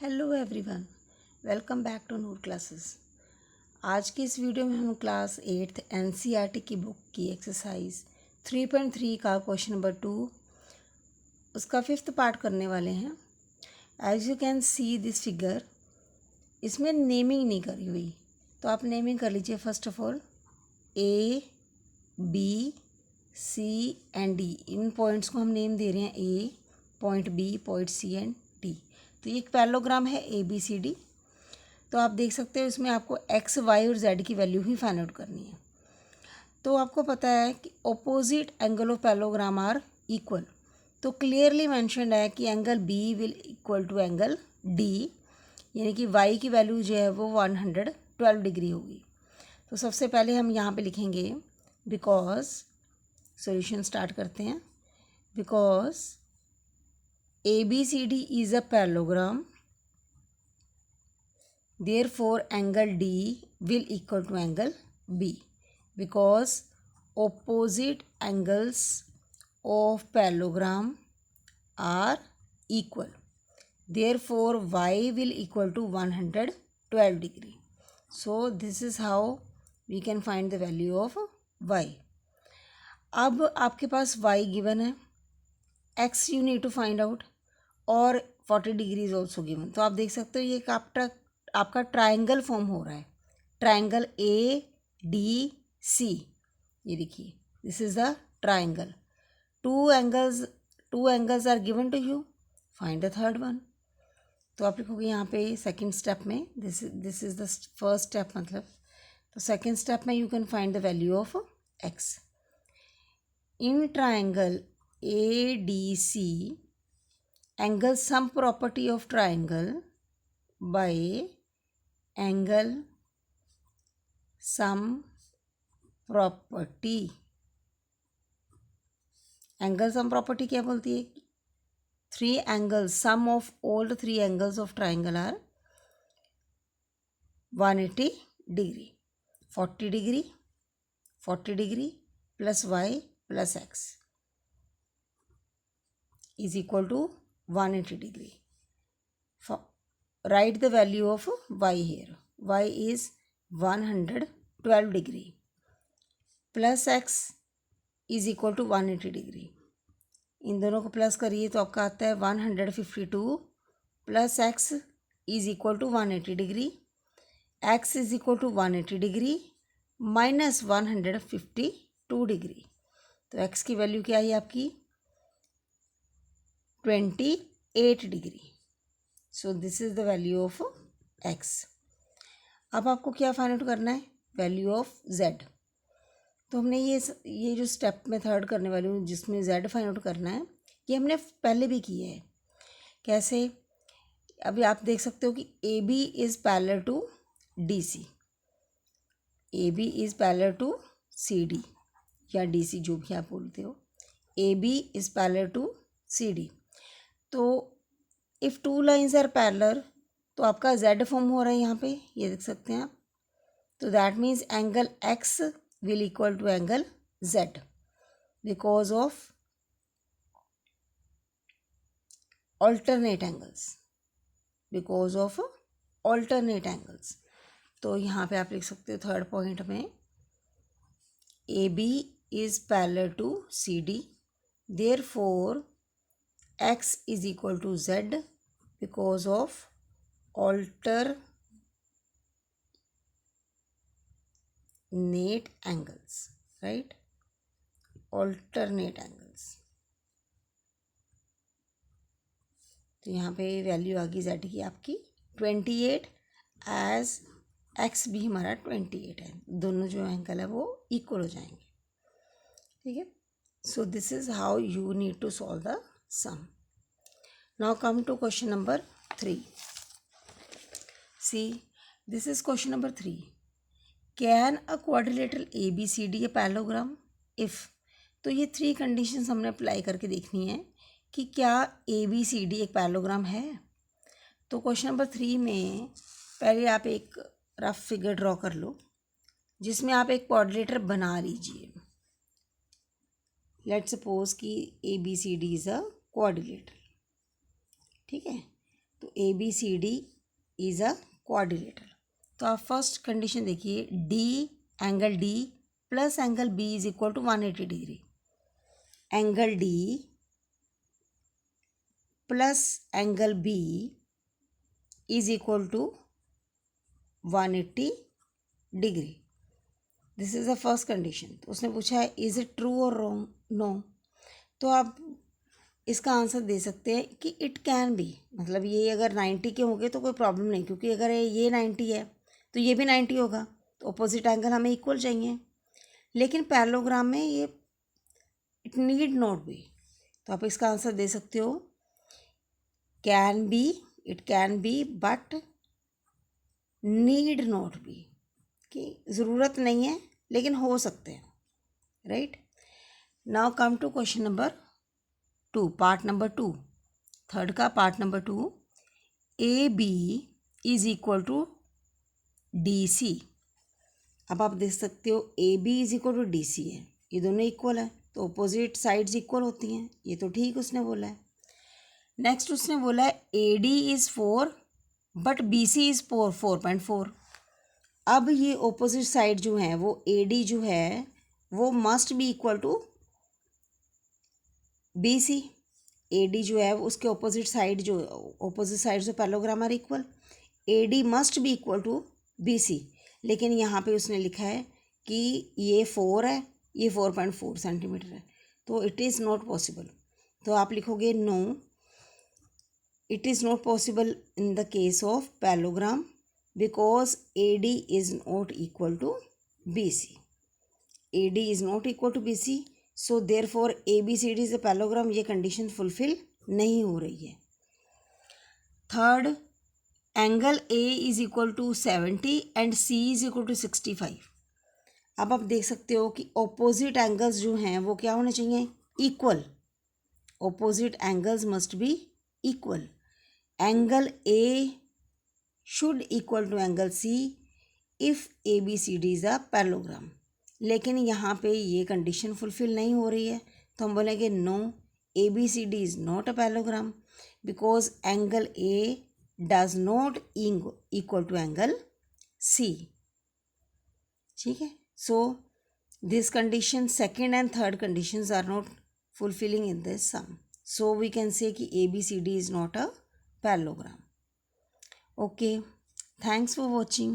Hello everyone, welcome back to Noor classes. आज की इस वीडियो में हम क्लास 8th एनसीईआरटी की बुक की एक्सरसाइज 3.3 का क्वेश्चन नंबर 2 उसका 5th पार्ट करने वाले हैं। As you can see this figure, इसमें नेमिंग नहीं करी हुई, तो आप नेमिंग कर लीजिए। First of all A, B, C and D, इन पॉइंट्स को हम नेम दे रहे हैं A, point B, point C and D. तो ये एक पैरेललोग्राम है ए बी सी डी। तो आप देख सकते हो इसमें आपको एक्स वाई और जेड की वैल्यू ही फाइंड आउट करनी है। तो आपको पता है कि opposite angle of parallelogram are equal, तो क्लियरली मेंशन्ड है कि angle B will equal to angle D, यानी कि वाई की वैल्यू जो है वो 112 डिग्री होगी। तो सबसे पहले हम यहाँ पे लिखेंगे बिकॉज, सॉल्यूशन स्टार्ट करते हैं। Because ABCD is a parallelogram, therefore angle D will equal to angle B, because opposite angles of parallelogram are equal, therefore Y will equal to 112 degree. So this is how we can find the value of Y. अब आपके पास Y given है, X you need to find out और 40 degree is also given. तो आप देख सकते हो ये एक आपका ट्राइंगल फॉर्म हो रहा है, ट्राइंगल ए डी सी। ये देखिए, this is the triangle. Two angles are given to you, find the third one. तो आप लिखोगे यहाँ पे सेकंड स्टेप में, this is the first step, मतलब तो सेकंड स्टेप में you can find the value of x. In triangle A D C, angle sum property of triangle by angle sum property। angle sum property क्या बोलती है? Three angles, sum of all the three angles of triangle are 180 degree, 40 degree, 40 degree plus y plus x is equal to 180 degree. Write the value of y here. Y is 112 degree plus x is equal to 180 degree. इन दोनों को plus करिए तो आपका आता है 152 plus x is equal to 180 degree, x is equal to 180 degree minus 152 degree. तो x की वैल्यू क्या है आपकी? 28 degree. So this is the value of x. अब आपको क्या फाइंड आउट करना है? Value of z. तो हमने ये जो स्टेप में थर्ड करने वाली हूँ जिसमें जेड फाइंड आउट करना है, ये हमने पहले भी किया है। कैसे? अभी आप देख सकते हो कि A B is parallel to D C, A B is parallel to C D या डी सी, जो भी आप बोलते हो। A B is parallel to C D. तो if two lines are parallel, तो आपका जेड फॉर्म हो रहा है यहाँ पे, ये देख सकते हैं आप। तो that means angle x will equal to angle z because of alternate angles, because of alternate angles. तो यहाँ पे आप लिख सकते हो थर्ड पॉइंट में, A B is parallel to C D, therefore x is equal to z because of alternate angles, right? alternate angles। तो यहाँ पे वैल्यू आ गई z की आपकी 28, एज x भी हमारा 28 है, दोनों जो एंगल है वो इक्वल हो जाएंगे। ठीक है, so this is how you need to solve the sum. Now come to question number 3. See, this is question number 3. Can a quadrilateral ABCD a parallelogram if? तो ये 3 कंडीशंस हमने अप्लाई करके देखनी है कि क्या ABCD एक पैरेललोग्राम है। तो क्वेश्चन नंबर 3 में पहले आप एक रफ फिगर ड्रॉ कर लो जिसमें आप एक क्वाड्रिलेटर बना लीजिए। लेट्स सपोज कि ABCD इज़ अ क्वाड्रिलेटर। ठीक है, तो A B C D is a quadrilateral. तो आप फर्स्ट कंडीशन देखिए, D angle D plus angle B is equal to 180 degree. Angle D plus angle B is equal to 180 degree. This is the first condition. तो उसने पूछा है is it true और wrong, no. तो आप इसका answer दे सकते हैं कि इट कैन बी, मतलब ये अगर 90 के होंगे तो कोई प्रॉब्लम नहीं, क्योंकि अगर ये 90 है तो ये भी 90 होगा, तो अपोजिट एंगल हमें इक्वल चाहिए। लेकिन पैरेललोग्राम में ये इट नीड नॉट बी, तो आप इसका आंसर दे सकते हो can be, it can be but need not be, कि ज़रूरत नहीं है लेकिन हो सकते हैं, right. Now come to question number 2, part number 2, third का part number 2। A B is equal to D C. अब आप देख सकते हो A B is equal to D C है, ये दोनों इक्वल है तो अपोजिट साइड्स इक्वल होती हैं, ये तो ठीक उसने बोला है। नेक्स्ट उसने बोला है A D is 4 but B C is 4.4। अब ये ऑपोजिट साइड जो है वो ए डी जो है वो must be equal to B C. A D जो है उसके ऑपोजिट साइड जो parallelogram are equal, A D must be equal to B C. लेकिन यहाँ पे उसने लिखा है कि ये 4 है, ये 4.4 सेंटीमीटर है, तो इट इज़ नॉट पॉसिबल। तो आप लिखोगे no, it is not possible in the case of parallelogram because A D is not equal to B C. A D is not equal to B C, so therefore A B C D is a parallelogram, ये condition fulfil नहीं हो रही है। Third, angle A is equal to 70 and C is equal to 65। अब आप देख सकते हो कि ऑपोजिट एंगल्स जो हैं वो क्या होने चाहिए, equal. Opposite angles must be equal. Angle A should equal to angle C if A B C D is a parallelogram. लेकिन यहाँ पे ये कंडीशन फुलफिल नहीं हो रही है, तो हम बोलेंगे no, A B C D is not a parallelogram because angle A does not equal to angle C. ठीक है, so this condition, second and third conditions are not fulfilling in this sum, so we can say कि ABCD is not a parallelogram. Okay, thanks for watching.